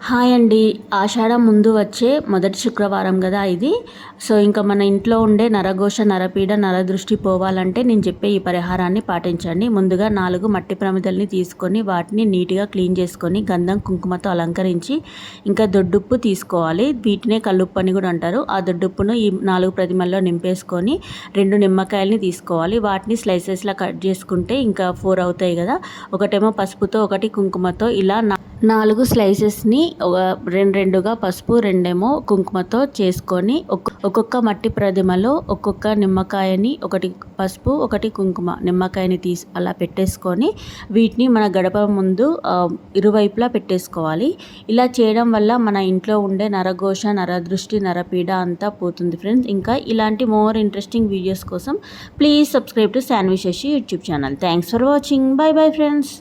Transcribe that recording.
Hi అండి. ఆషాఢం ముందు వచ్చే మొదటి శుక్రవారం కదా ఇది. సో ఇంకా మన ఇంట్లో ఉండే నరఘోష, నరపీడ, నరదృష్టి పోవాలంటే నేను చెప్పే ఈ పరిహారాన్ని పాటించండి. ముందుగా 4 మట్టి ప్రమిదల్ని తీసుకొని వాటిని నీట్గా క్లీన్ చేసుకొని గంధం కుంకుమతో అలంకరించి ఇంకా దొడ్డుప్పు తీసుకోవాలి. వీటినే కల్లుప్పు అని కూడా అంటారు. ఆ దొడ్డుప్పును ఈ 4 ప్రతిమల్లో నింపేసుకొని 2 నిమ్మకాయలని తీసుకోవాలి. వాటిని స్లైసెస్లా కట్ చేసుకుంటే ఇంకా 4 అవుతాయి కదా. ఒకటేమో పసుపుతో, ఒకటి కుంకుమతో, ఇలా 4 స్లైసెస్ని రెండుగా పసుపు, 2 కుంకుమతో చేసుకొని ఒక్కొక్క మట్టి ప్రతిమలో ఒక్కొక్క నిమ్మకాయని, ఒకటి పసుపు, ఒకటి కుంకుమ నిమ్మకాయని అలా పెట్టేసుకొని వీటిని మన గడప ముందు ఇరువైపులా పెట్టేసుకోవాలి. ఇలా చేయడం వల్ల మన ఇంట్లో ఉండే నరఘోష, నరదృష్టి, నరపీడ అంతా పోతుంది ఫ్రెండ్స్. ఇంకా ఇలాంటి మోర్ ఇంట్రెస్టింగ్ వీడియోస్ కోసం please subscribe to Shanvi Shashi YouTube channel. Thanks for watching. Bye bye friends.